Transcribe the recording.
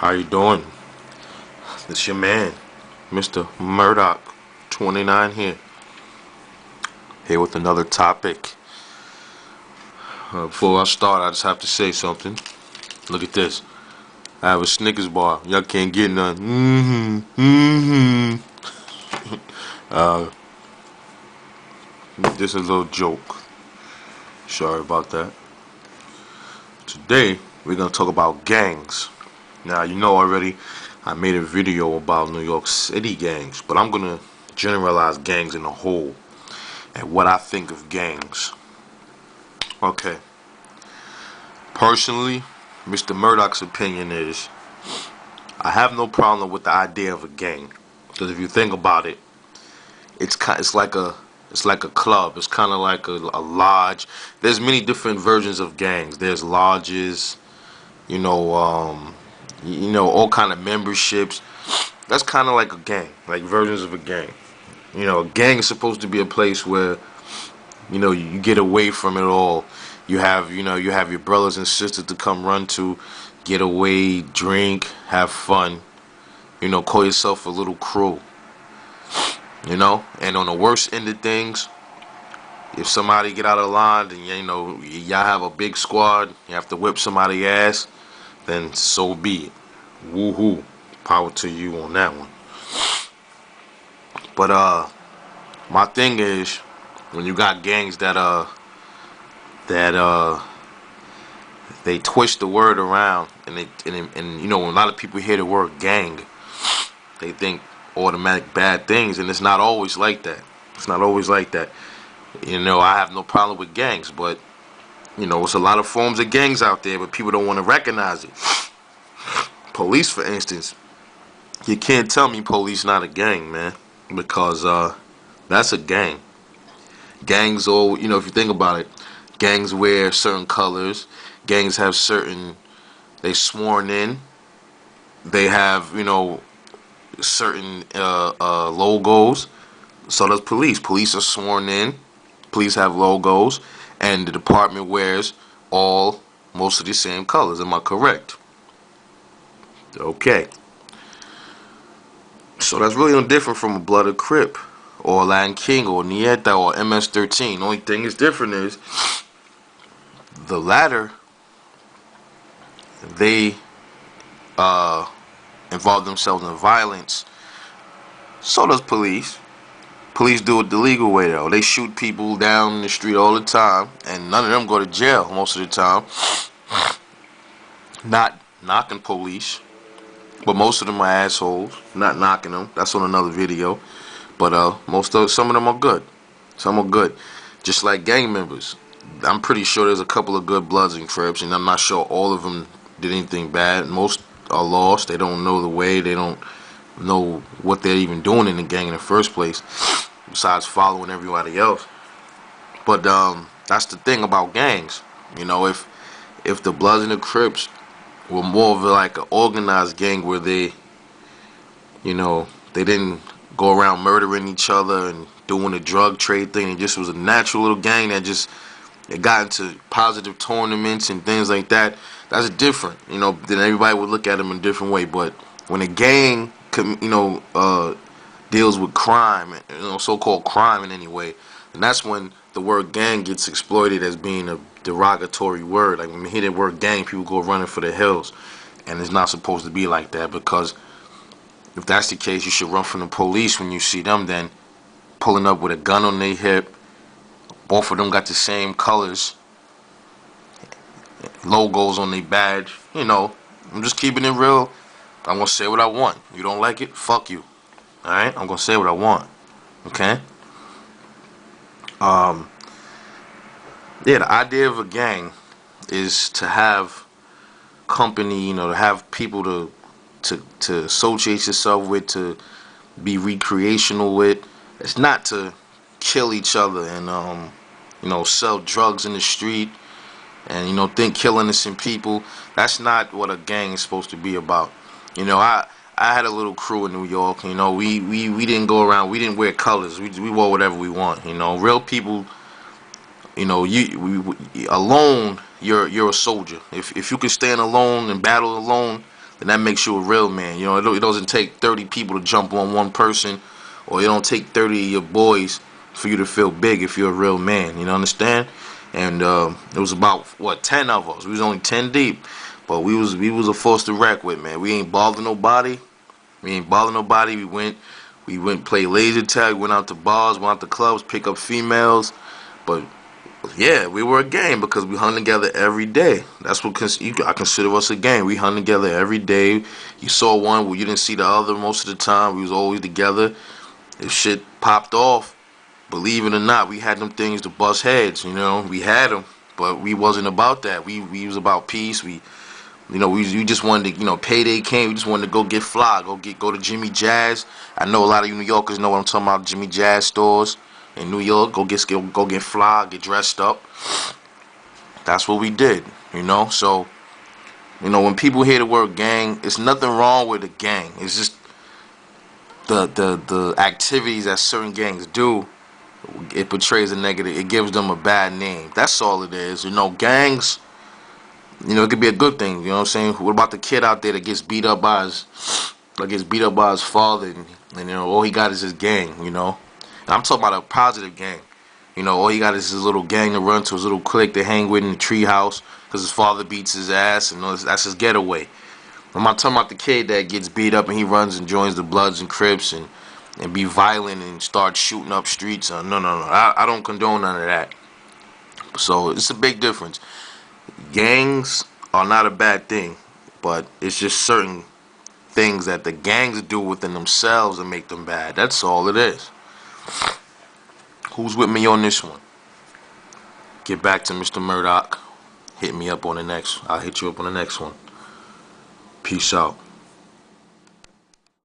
How you doing? It's your man, Mr. Murdock29 here with another topic. Before I start, I just have to say something. Look at this. I have a Snickers bar. Y'all can't get none. This is a little joke. Sorry about that. Today, we're going to talk about gangs. Now, you know already, I made a video about New York City gangs, but I'm going to generalize gangs in a whole and what I think of gangs. Okay. Personally, Mr. Murdock's opinion is I have no problem with the idea of a gang, because if you think about it, it's like a club. It's kind of like a lodge. There's many different versions of gangs. There's lodges, all kind of memberships. That's kind of like a gang, like versions of a gang. A gang is supposed to be a place where you get away from it all. You have your brothers and sisters to come run to, get away, drink, have fun. Call yourself a little crew. And on the worst end of things, if somebody get out of line, then y'all have a big squad, you have to whip somebody's ass, then so be it. Woohoo. Power to you on that one. But my thing is, when you got gangs that they twist the word around, and when a lot of people hear the word gang, they think automatic bad things, and it's not always like that. It's not always like that. I have no problem with gangs, but it's a lot of forms of gangs out there, but people don't want to recognize it. Police, for instance, you can't tell me police not a gang, man, because that's a gang. Gangs, all if you think about it, gangs wear certain colors. Gangs have they sworn in. They have certain logos. So does police. Police are sworn in. Police have logos, and the department wears most of the same colors. Am I correct? Okay. So that's really no different from a Blood or Crip, or Latin King, or Nieta, or MS-13. The only thing is different is the latter, they involve themselves in violence. So does police. Police do it the legal way, though. They shoot people down in the street all the time, and none of them go to jail most of the time. Not knocking police, but most of them are assholes. Not knocking them. That's on another video. But some of them are good. Some are good. Just like gang members. I'm pretty sure there's a couple of good Bloods and Crips, and I'm not sure all of them did anything bad. Most are lost. They don't know the way. They don't know what they're even doing in the gang in the first place, besides following everybody else. But that's the thing about gangs. If the Bloods and the Crips were more of like an organized gang where they didn't go around murdering each other and doing the drug trade thing, it just was a natural little gang that it got into positive tournaments and things like that, that's different. Then everybody would look at them in a different way. But when a gang deals with crime, so-called crime in any way, and that's when the word gang gets exploited as being a derogatory word. Like when you hear the word gang, people go running for the hills, and it's not supposed to be like that, because if that's the case, you should run from the police when you see them then pulling up with a gun on their hip. Both of them got the same colors, logos on their badge. I'm just keeping it real. I'm gonna say what I want. You don't like it? Fuck you. Alright? I'm gonna say what I want. Okay? The idea of a gang is to have company, to have people to associate yourself with, to be recreational with. It's not to kill each other and sell drugs in the street and kill innocent people. That's not what a gang is supposed to be about. I had a little crew in New York. We didn't go around. We didn't wear colors. We wore whatever we want. Real people. Alone, you're a soldier. If you can stand alone and battle alone, then that makes you a real man. You know, it doesn't take 30 people to jump on one person, or it don't take 30 of your boys for you to feel big if you're a real man. You know, understand? And it was about 10 of us. We was only 10 deep, but we was a force to reck with, man. We ain't bothering nobody. We went play laser tag. Went out to bars. Went out to clubs. Pick up females. But yeah, we were a gang because we hung together every day. That's what I consider us a gang. We hung together every day. You saw one where you didn't see the other most of the time. We was always together. If shit popped off, believe it or not, we had them things to bust heads. You know, we had them, but we wasn't about that. We was about peace. We just wanted to, payday came. We just wanted to go get fly, go to Jimmy Jazz. I know a lot of you New Yorkers know what I'm talking about. Jimmy Jazz stores in New York. Go get fly, get dressed up. That's what we did. So when people hear the word gang, it's nothing wrong with a gang. It's just the activities that certain gangs do. It portrays a negative. It gives them a bad name. That's all it is. Gangs. It could be a good thing. You know what I'm saying? What about the kid out there that gets beat up by his father, and all he got is his gang. And I'm talking about a positive gang. All he got is his little gang to run to, his little clique to hang with in the treehouse because his father beats his ass, and that's his getaway. I'm not talking about the kid that gets beat up and he runs and joins the Bloods and Crips and be violent and start shooting up streets. No. I don't condone none of that. So it's a big difference. Gangs are not a bad thing, but it's just certain things that the gangs do within themselves that make them bad. That's all it is. Who's with me on this one? Get back to Mr. Murdock. Hit me up on the next. I'll hit you up on the next one. Peace out.